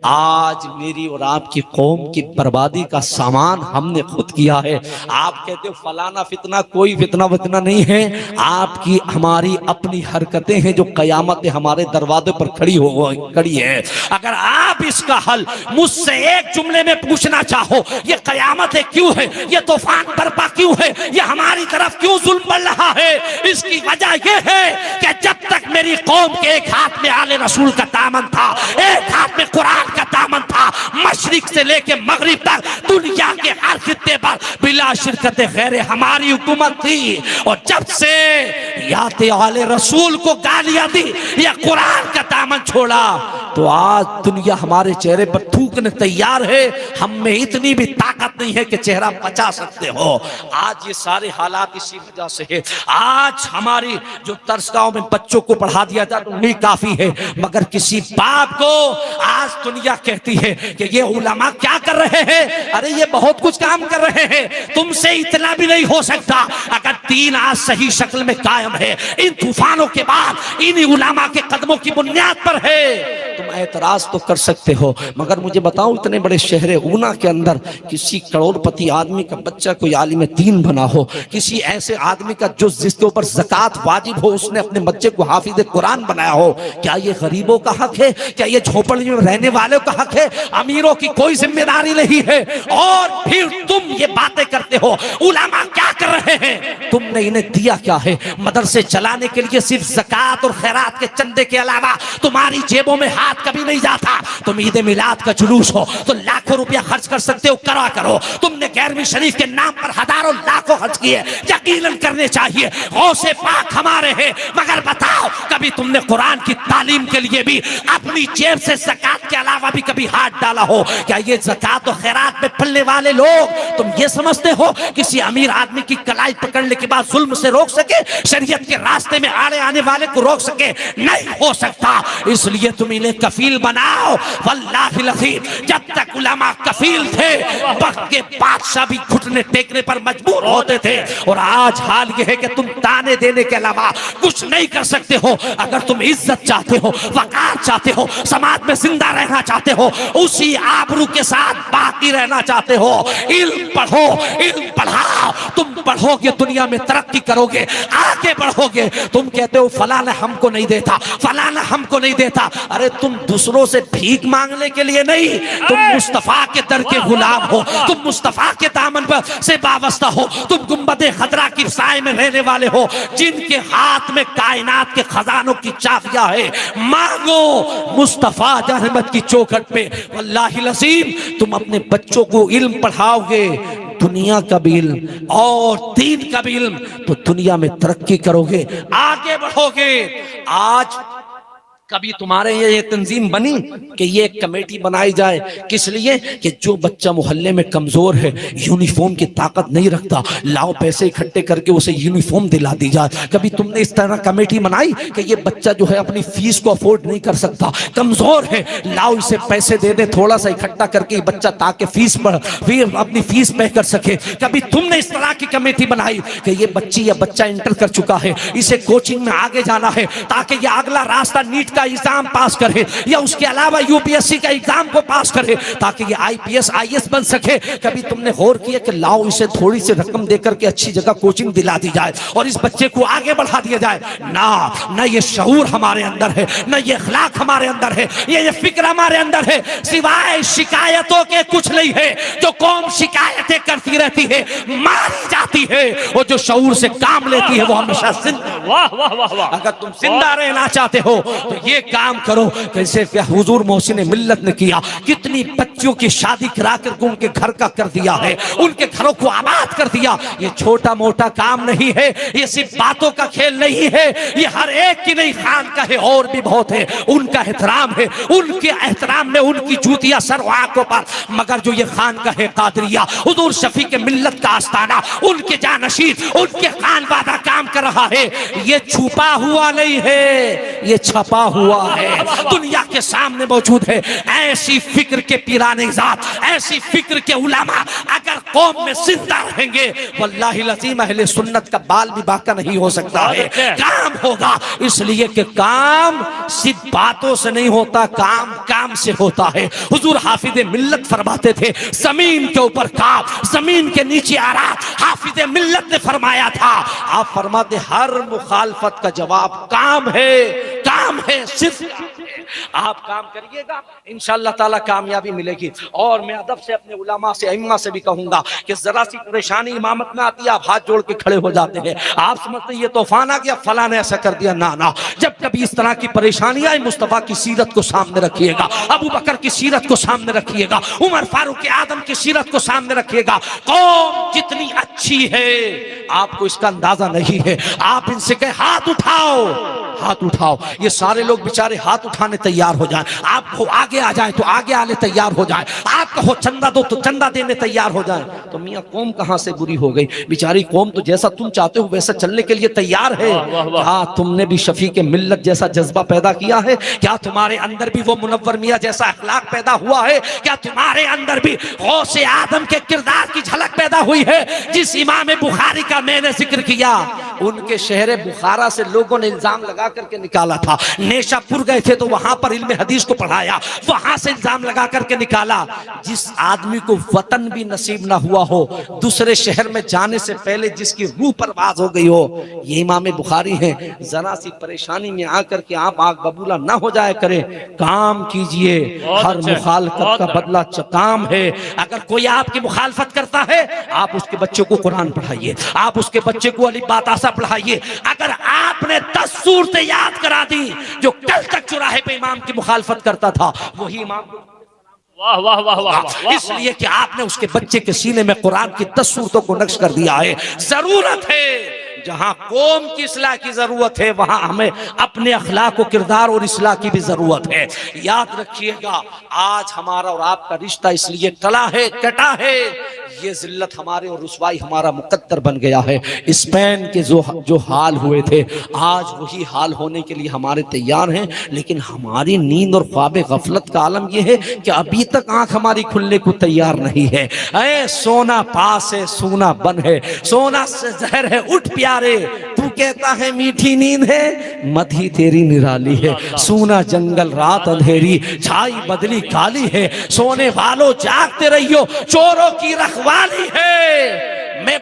आज मेरी और आपकी कौम की बर्बादी का सामान हमने खुद किया है। आप कहते हो फलाना फितना, कोई फितना वितना नहीं है। आपकी हमारी अपनी हरकतें हैं जो कयामत हमारे दरवाजे पर खड़ी है। अगर आप इसका हल मुझसे एक जुमले में पूछना चाहो, ये कयामत है क्यों है, ये तूफान बर्पा क्यों है, ये हमारी तरफ क्यों जुल्म बढ़ रहा है, इसकी वजह यह है कि जब तक मेरी कौम के एक हाथ में आले रसूल का दामन था, एक हाथ में कुरान का दामन था, मशरिक से लेके मगरिब तक दुनिया के हर खित्ते पर बिला शिरकत गैर हमारी हुकूमत थी। और जब से याते आले रसूल को गालियां दी या कुरान का दामन छोड़ा, तो आज दुनिया हमारे चेहरे पर थूकने तैयार है। हम में इतनी भी ताकत नहीं है कि चेहरा बचा सकते हो। आज ये सारे हालात इसी वजह से है। आज हमारी जो दरसगाहों में बच्चों को पढ़ा दिया जाए तो नहीं काफी है, मगर किसी बाप को आज दुनिया कहती है कि ये उलमा क्या कर रहे हैं, अरे ये बहुत कुछ काम कर रहे हैं, तुमसे इतना भी नहीं हो सकता। अगर दीन आज सही शक्ल में कायम है, इन तूफानों के बाद इन उलमा के कदमों की बुनियाद पर है, तुम एतराज तो कर सकते हो। मगर मुझे बताओ, इतने बड़े शहर ऊना के अंदर किसी करोड़पति आदमी का बच्चा कोई आलिम दीन बना हो, किसी ऐसे आदमी का जो जिसके ऊपर ज़कात वाजिब हो, उसने अपने बच्चे को हाफिज कुरान बनाया हो, क्या ये गरीबों का हक है? क्या ये झोपड़ी में रहने वालों का हक है? अमीरों की कोई जिम्मेदारी नहीं है। और फिर तुम ये बातें करते हो उलमा क्या कर रहे हैं? तुमने इन्हें दिया क्या है? मदरसे चलाने के लिए सिर्फ ज़कात और खैरात के चंदे के अलावा तुम्हारी जेबों में हाथ कभी नहीं जाता। तुम ईद मिलाद का जुलूस हो तो लाखों रुपया खर्च कर सकते हो, करा करो। तुमने गैरवी शरीफ के नाम पर हजारों लाखों खर्च किए, यकीनन करने चाहिए, गौसे पाक हमारे हैं। मगर बताओ, कभी तुमने कुरान की तालीम के लिए भी अपनी जेब से ज़कात के अलावा भी कभी हाथ डाला हो? क्या ये ज़कात और खैरात में पलने वाले लोग तुम ये समझते हो किसी अमीर आदमी की कलाई पकड़ने के बाद जुल्म से रोक सके, शरीयत के रास्ते में आड़े आने वाले को रोक सके? नहीं हो सकता। इसलिए तुम इन्हें कफील बनाओ। वल्लाहि लज़ीम, जब तक उलमा कफील थे, वक्त के बादशाह भी घुटने टेकने पर मजबूर होते थे। और आज हाल यह है कि तुम ताने देने के अलावा कुछ नहीं कर सकते हो। अगर तुम इज्जत चाहते हो, वकार चाहते हो, समाज में जिंदा रहना चाहते हो, उसी आबरू के साथ बाकी रहना चाहते हो, इल्म पढ़ो, इल्म पढ़ाओ। तुम पढ़ोगे दुनिया में तरक्की करोगे, आगे बढ़ोगे। तुम कहते हो फलाना हमको नहीं देता, फलाना हमको नहीं देता। अरे तुम दूसरों से भीख मांगने के लिए नहीं, तुम मुस्तफा के दर के गुलाम हो, तुम मुस्तफा के दामन पर से वाबस्ता हो, तुम गुंबदे खतरा की साए में रहने वाले हो, जिनके हाथ में कायनात के खजानों की चाबियां है। मांगो मुस्तफा रहमत की चौखट पे। वल्लाहि लज़ीम, तुम अपने बच्चों को इल्म पढ़ाओगे, दुनिया का भी इल्म और दीन का भी इल्म, तो दुनिया में तरक्की करोगे, आगे बढ़ोगे। आज कभी तुम्हारे ये तंजीम बनी कि ये एक कमेटी बनाई जाए, किस लिए? कि जो बच्चा मोहल्ले में कमजोर है, यूनिफॉर्म की ताकत नहीं रखता, लाओ पैसे इकट्ठे करके उसे यूनिफॉर्म दिला दी जाए। कभी तुमने इस तरह कमेटी बनाई कि ये बच्चा जो है अपनी फीस को अफोर्ड नहीं कर सकता, कमजोर है, लाओ इसे पैसे दे दे थोड़ा सा इकट्ठा करके बच्चा ताकि फीस पर अपनी फीस पे कर सके? कभी तुमने इस तरह की कमेटी बनाई कि ये बच्ची या बच्चा इंटर कर चुका है, इसे कोचिंग में आगे जाना है ताकि ये अगला रास्ता नीट का एग्जाम पास करे या उसके अलावा यूपीएससी का एग्जाम को पास करे ताकि ये आईपीएस आईएएस बन सके? कभी तुमने गौर किया कि लाओ इसे थोड़ी सी रकम देकर के अच्छी जगह कोचिंग दिला दी जाए और इस बच्चे को आगे बढ़ा दिया जाए? ना ये शऊर हमारे अंदर है, ना ये अखलाक हमारे अंदर है, ये फिक्र हमारे अंदर है। सिवाय शिकायतों के कुछ नहीं है। जो कौम शिकायतें करती रहती है, मारी जाती है, और जो शऊर से काम लेती है वो हमेशा जिंदा। वाह वाह वाह वाह। अगर तुम जिंदा रहना चाहते हो तो ये काम करो कैसे हुजूर मोहसिन मिल्लत ने किया। कितनी बच्चियों की शादी करा कर उनके घर का कर दिया है, उनके घरों को आबाद कर दिया। ये छोटा मोटा काम नहीं है, ये सिर्फ बातों का खेल नहीं है, ये हर एक की नहीं, खान का है और भी बहुत है। उनका एहतराम है, उनके एहतराम में उनकी जूतियां सर आंखों पर। मगर जो ये खान का है कादरिया, हुजूर शफी के मिल्लत का आस्ताना, उनके जानशीन, उनके खान वादा काम कर रहा है। ये छुपा हुआ नहीं है, ये छपा हुआ है, दुनिया के सामने मौजूद है। ऐसी फिक्र के पीराने ज़ात, ऐसी फिक्र के उलमा अगर कौम में जिंदा रहेंगे, वल्लाहि लज़ीम अहले सुन्नत का बाल भी बाका नहीं हो सकता है। काम होगा, इसलिए कि काम सिर्फ बातों से नहीं होता, काम काम से होता है। हुजूर हाफिज़ मिल्लत फरमाते थे, जमीन के ऊपर काम, जमीन के नीचे आराम। हाफिज़ मिल्लत ने फरमाया था, आप फरमाते हर मुखालफत का जवाब काम है, काम है, सिर्फ आप काम करिएगा, इंशाअल्लाह ताला कामयाबी मिलेगी। और मैं अदब से अपने उलमा से, अइम्मा से भी कहूंगा कि जरा सी परेशानी इमामत में आती है, आप हाथ जोड़ के खड़े हो जाते हैं। आप समझते हैं ये तूफान आ गया, फलां ने ऐसा कर दिया। ना ना, जब कभी इस तरह की परेशानी आए, मुस्तफा की सीरत को सामने रखिएगा, अबू बकर की सीरत को सामने रखिएगा, उमर फारूक आदम की सीरत को सामने रखिएगा। कौम जितनी अच्छी है आपको इसका अंदाजा नहीं है। आप इनसे कहे हाथ उठाओ, हाथ उठाओ, ये सारे लोग बेचारे हाथ उठाने तैयार हो जाएं। आपको आगे आ जाए तो आगे आने तैयार हो जाए, आप कहो चंदा दो तो चंदा देने तैयार हो जाए। तो मियां कौम कहां से बुरी हो गई? बेचारी कौम तो जैसा तुम चाहते हो वैसा चलने के लिए तैयार है। क्या तुमने भी शफी के मिल्लत जैसा जज्बा पैदा किया है? क्या तुम्हारे अंदर भी वो मुनव्वर मियां जैसा अखलाक पैदा हुआ है? क्या तुम्हारे अंदर भी गौसे आदम के किरदार की झलक पैदा हुई है? जिस इमाम बुखारी का मैंने जिक्र किया, उनके शहर बुखारा से लोगों ने इल्जाम लगा करके निकाला था। नेशापुर गए थे तो वहां पर इल्म हदीस को पढ़ाया, वहां से इल्जाम लगा करके निकाला। जिस आदमी को वतन भी नसीब ना हुआ हो, दूसरे शहर में जाने से पहले जिसकी रूह परवाज हो गई हो, ये इमाम बुखारी है। जरा सी परेशानी में आकर के आप आग बबूला ना हो जाए करें, काम कीजिए। हर मुखालफत का बदला काम है। अगर कोई आपकी मुखालफत करता है, आप उसके बच्चे को कुरान पढ़ाइए, आप उसके बच्चे को अली बातासा पढ़ाइए। अगर आपने 10 सूरतें याद करा दी जो कल तक चौराहे पे इमाम की मुखालफत करता था, वही इमाम, वाह वाह वाह वाह, इसलिए कि आपने उसके बच्चे के सीने में कुरान की 10 सूरतों को नक्श कर दिया है। जरूरत है, जहां कौम की इस्लाह की जरूरत है, वहां हमें अपने अखलाक व किरदार और इस्लाह की भी जरूरत है। याद रखिएगा, आज हमारा और आपका रिश्ता इसलिए टला है, कटा है, ये जिल्लत हमारे और रुसवाई हमारा मुकद्दर बन गया है। स्पेन के जो हाल हुए थे, आज वही हाल होने के लिए हमारे तैयार हैं। लेकिन हमारी नींद और ख्वाब गफलत का आलम यह है कि अभी तक आंख हमारी खुलने को तैयार नहीं है। ऐ सोना पास है, सोना बन है, सोना से जहर है, उठ प्यारे, तू कहता है मीठी नींद है, मधी तेरी निराली है। सोना जंगल रात अंधेरी, छाई बदली काली है, सोने वालों जागते रहियो, चोरों की रखवाली है। मैं